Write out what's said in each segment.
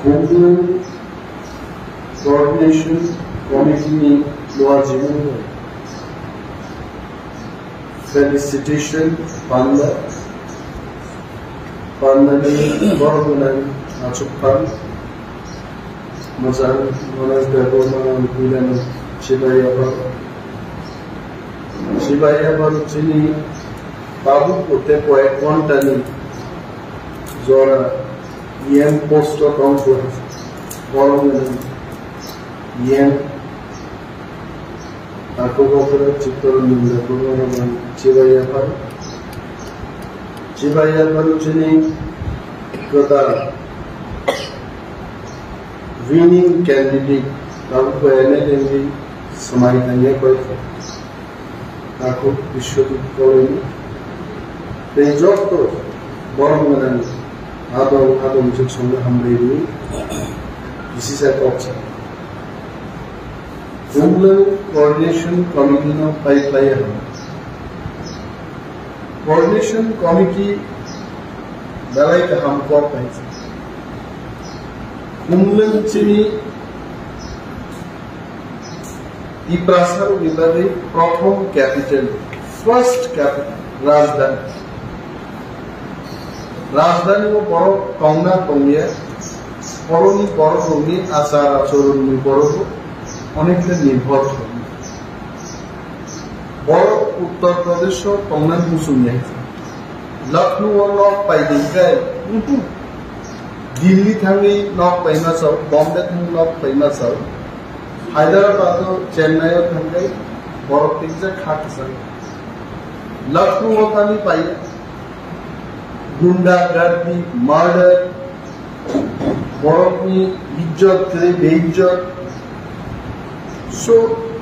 Home Coordination Committee Loajim Felicitation Panda Pandani Borgunan Achupan Mazan Monas Gabona Gulan Shibaya Chini Babu Pute Poet Montani Zora Yen Post Account Borgunan Yen Akogopera Chitorun the Program Chibaya Chini Kota winning candidate Tabu NLMV Samaitanya Koifa Aku Vishwati Koreni Pejokto Borgunan Adam Jackson Hamredu. This is a option. Google Coordination Committee no Pipeline. Coordination Committee Dalai Kaham Corporate. Google Chini Iprasar Village Prothom Capital. First capital Rajdhani. Rajdhani को बड़ो कौना कौनिया बड़ोनी बड़ो कौनी आचार आचरण बड़ो अनेक निर्भर बड़ो उत्तर प्रदेश कौना मुसुमिया लखनऊ और लॉक पाइदिंग का दिल्ली थांगी लॉक पाइना सब बॉम्बे थांगी लॉक पाइना सब हैदराबाद चेन्नई थांगी बड़ो पिक्चर खाट सब लखनऊ थांगी पाइया गुंडागर्दी मर्डर बरफनी इज्जत करे बेइज्जत सो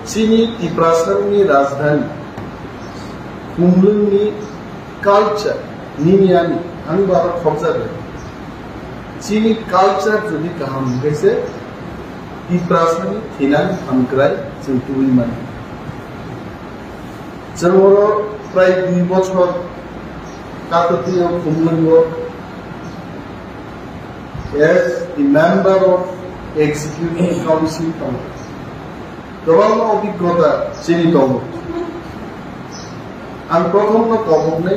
चीनी तिप्रासरनी राजधानी कुंभलनी कल्चर निनियानी आंग बार खबजार चीनी कल्चर जदि कहम कैसे तिप्रासरनी थिनान हमक्राय जों तुई माने जोंरो प्राय 2 बछर Katati of Kumlango as the member of Executive Council Committee. Governor of the Gota, Chini Tomo. And Prothom Komone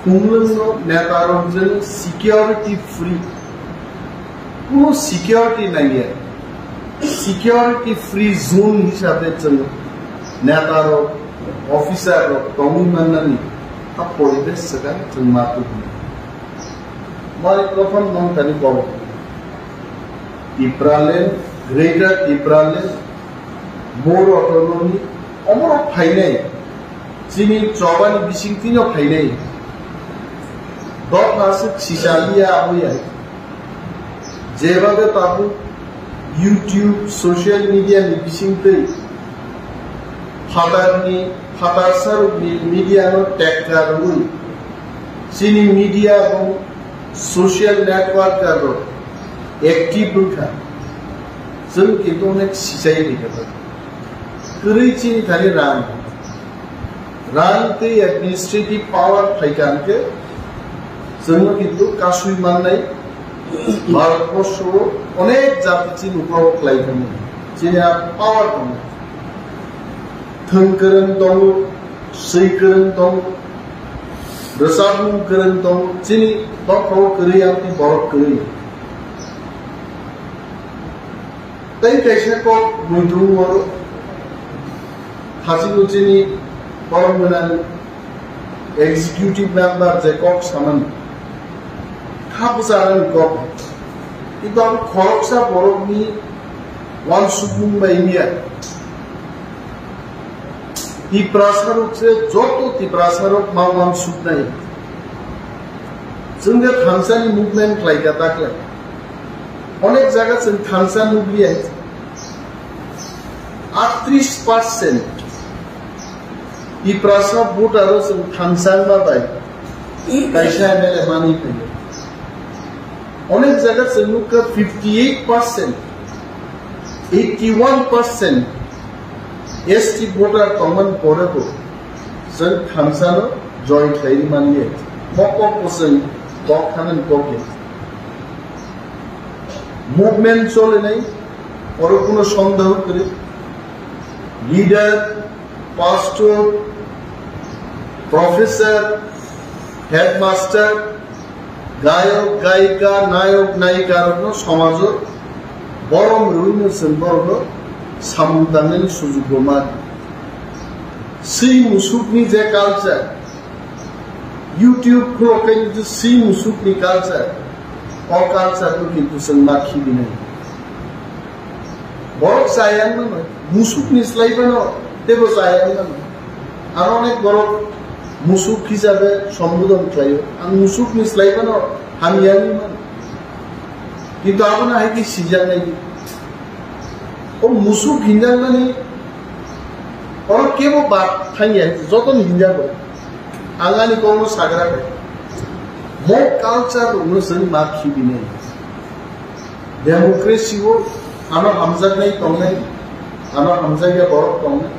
Kumlango Nataron security free. No security Nagia. Security free zone is a better Nataro officer of Tomu Manani. अब परिवेश सगा चंमातु मारे प्रथम नाम तनी कहो तिप्रालेन greater तिप्रालेन मोर autonomy अमर फाइने चीनी चौबानी बिसिंग तीनों फाइने दो मासिक सिशालिया आहुया जेबाबे ताबु YouTube सोशल मीडिया में बिसिंग पे Fatasar media no tech Sini media social network karo active buka. Some kita nak society kata. Kerja thani ran te administrative power thaikan ke. Semua kita kasui manai. Bharat Bosho onek jati cini upah kelaikan. Cini power kamu. Thangkaran tong, seikaran tong, rasamu karan tong, cini tak kau kiri yang ti bawa kiri. Tapi kaisa kau mundur moro, hasil cini orang mana executive member Jacob Saman, kapusaran kau, itu aku korupsa borok ni wan subung mainnya. Tiprasarok से जो तो तिप्रासरक mount suit नहीं Jonge थांसानी movement लाइका ताकले अनेक जगह जों थांसा नुबलिया 38% तिप्रासा भोटारो जों थांसा बाबाय कायसा MLA मानि फैयो अनेक जगह जों नुका 58% 81% ST voter common porako sen khamsano joint lain maniye moko posen bok hanan koke movement চলে নাই ওর কোনো সন্দেহ করে লিডার পাস্টর প্রফেসর হেডমাস্টার গায়ক গায়িকা নায়ক নায়িকার সমাজ বড় রুইনসেন বর্গ সামুদানের সুযোগ মান সেই মুসুকনি যে কালচার ইউটিউব খুলকে যদি সেই মুসুকনি কালচার অ কালচার কিন্তু जों माखिबि নাই বড় চায়ান নয় মুসুক নিসলাইবানো দেব চায়ান নয় আর অনেক বড় মুসুক হিসাবে সম্বোধন খাইও আর মুসুক নিসলাইবানো হামিয়ানি মান কিন্তু আপনা হাইকি সিজান নাই ও মুসুক হিন্দান মানে ওর কেবো বাদ থাইয়া যতন হিন্দাবো আঙ্গানি কোনো সাগরা হয় মো কালচার অনুসরণ মাখিবি নাই डेमोक्रेसी वो आना हमजाग नहीं तो नहीं आना हमजाग या बरफ तो नहीं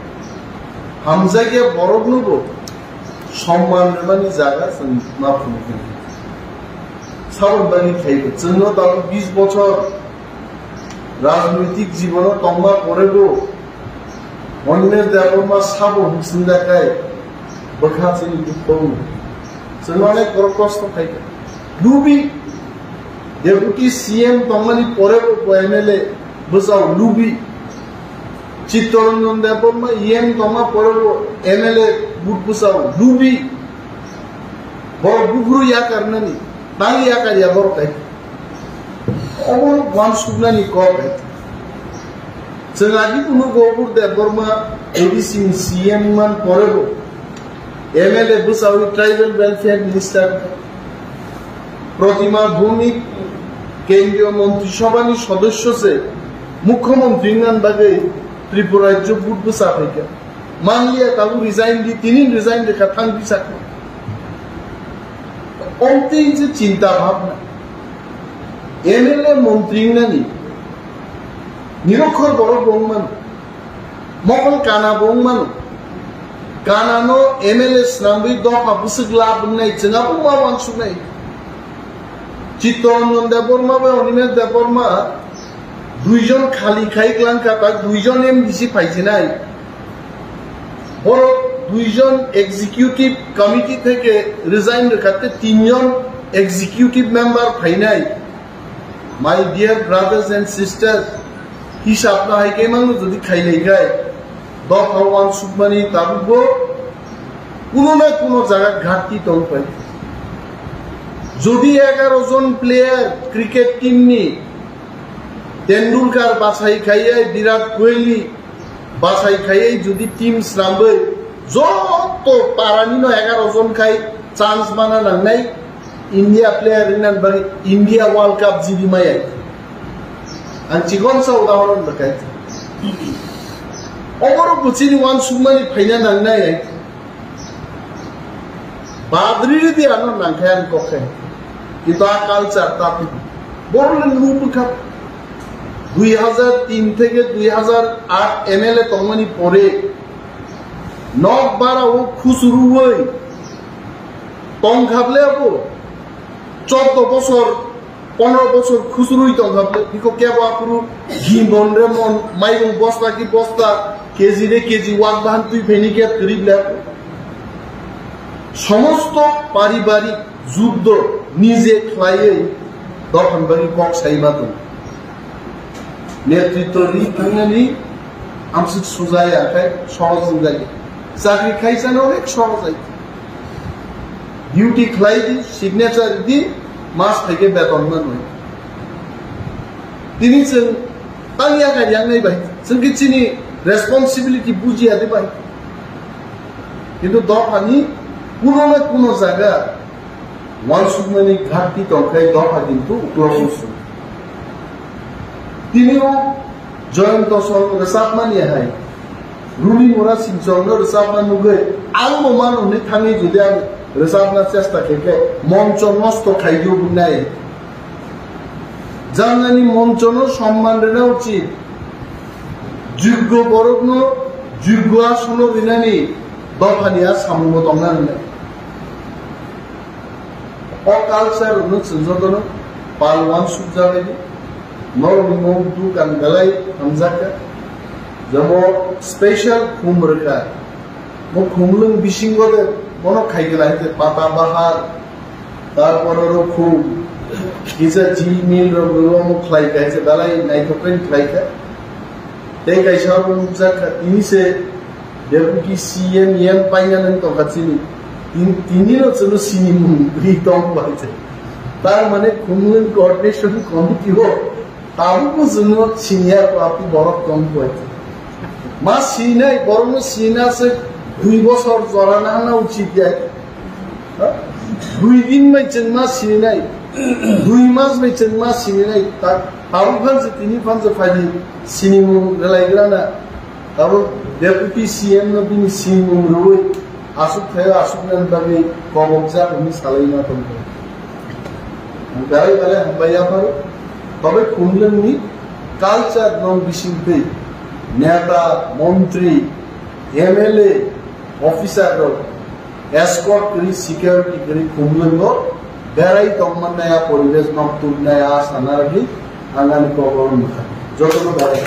हमजाग या बरफ नो वो सम्मान रमानी जागा संग माफुन के सावन बनी खाई को चंद्र ताऊ 20 बच्चों राजनीतिक जीवन तंबा करे वो अन्य देवों में साबो हिंसा काय बखासे निपुण चंद्र ने करकोस तो खाई लूबी डेपुटी सीएम तंगनी परे एमएलए बसाओ लुबी चित्तरंजन देवबर्मा ईएम तंगा परे एमएलए बुट बसाओ लुबी बड़ बुगुरु या करनानी तांगी या कर या बड़ काय अमर वन सुगनानी को काय चंगागी पुनु गोपुर देवबर्मा एडीसी सीएम मान परे एमएलए बसाओ ट्राइबल वेलफेयर मिनिस्टर प्रतिमा भूमिक केंद्रीय मंत्रिसभा सदस्य से मुख्यमंत्री बागे त्रिपुरा राज्य बुट बसा मान लिया ताबू रिजाइन दी तीन रिजाइन देखा थांगी साको अंते जे चिंता भावना एमएलए मंत्री नानी निरक्षर बड़ बंगमान मकल काना बंगमान कानानो एमएलए स्नाम्बी दफा बुसुक लाब नहीं चंगाबो मावान सुनाई चित्तरंजन देवबर्मा बे अनिमेष देवबर्मा दुइजन खाली खाई क्लांका ताक दुइजन एमडीसी पाइছে নাই বড় দুইজন এক্সিকিউটিভ কমিটি থেকে রিজাইন রাখতে তিনজন এক্সিকিউটিভ মেম্বার পাই নাই my dear brothers and sisters হিসাব না হয় কেমন যদি খাইলে গায় দফাওয়ান সুবমানি তাবুবো কোনো না কোনো জায়গা ঘাটতি তল পাই যদি 11 জন প্লেয়ার ক্রিকেট টিম নি তেন্ডুলকার বাছাই খাইয়ে বিরাট কোহলি বাছাই খাইয়ে যদি টিম সামবে যত পারানিনো 11 জন খাই চান্স বানানা নাই ইন্ডিয়া প্লেয়ার ইনান বাকি ইন্ডিয়া ওয়ার্ল্ড কাপ জিবি মাই আন চিকনসা উদাহরণ দেখাই অগরো বুচিনি ওয়ান সুমানি ফাইনা নাংনাই বাদরি দি আনো নাংখায়ান কখায় কিন্তু আ কালচার তাতে বড়লেন রূপকা 2003 থেকে 2008 এমএলএ তংমানি পরে নক বারা ও খুসরু হই তং খাবলে আপো 14 বছর 15 বছর খুসরুই তং খাবলে ইকো কেবা আপুরু ঘি বনরে মন মাইগং বস্তা কি বস্তা কেজি রে কেজি ওয়াক বাহান তুই ফেনিকে করিবলে সমস্ত পারিবারিক যুদ্ধ নিজে খাইয়ে দফন বাড়ি কক সাইবাতো নেতৃত্ব নি থাঙ্গানি আমসি সুজাই আকাই সহজ যাই চাকরি খাইছানো অনেক সহজ যাই ডিউটি খাই দি সিগনেচার দি মাস থেকে বেতন না নয় তিনি जों তানিয়া কারিয়াং নাই ভাই जों কিছিনি রেসপন্সিবিলিটি বুঝিয়া দে ভাই কিন্তু দফানি কোনো না কোনো জায়গা ওয়ান সুগমানি ঘাটতি তরকারি দফা কিন্তু উপলব্ধ তিনিও জয়ন্ত সরকার সাবমানি হাই রুলি মোরা সিংচন্দ্র রসাবমানুগে আলমো মানুনে থাঙি যদি আমি রসাবনা চেষ্টা খেকে মঞ্চ নষ্ট খাইও বুনাই জানানি মঞ্চন সম্মান রেনা উচিত যোগ্য বরগ্ন যোগ্য আসন বিনানি দফানিয়া সামুম তংনান অকালচার অনুসঞ্জতন Palwan সুজাবেনি Nor tu kan galai hamzaka. Jamo special khumrka. Mo khumlung bishingo de mono khai gelai te pata bahar. Tarpororo khum. Kisa ji mil ro mo khlai kai se dalai nai to pen khlai ka. Te kai shar hamzaka ini se deputy CM yang paingan to katsini. Ini lo chalo sini mung bri tong baite. Tar mane khumlung coordination committee ho. Tabu ko zuno senior ko api borok tom baite. Ma sinai borong sina se 2 বছর জরানা না উচিত যায় 2 দিন মে জন্মা Sinai 2 মাস মে জন্মা Sinai তা তাও ফানছে তিনি ফানছে ফাইলি সিনিমু গলাইগ্রানা তাও ডেপুটি সিএম ন বিনি সিনিমু রই আসুক থায় আসুক নান বাগে কবজা উনি সালাইনা তো গাই গলে হাবাইয়া পারো তবে কুমলননি কালচার নন বিশিংপে নেতা মন্ত্রী MLA officer escort kari security kari kumlungo berai tongman naya poribesh noktur naya sanaragi angani kogon jotono berai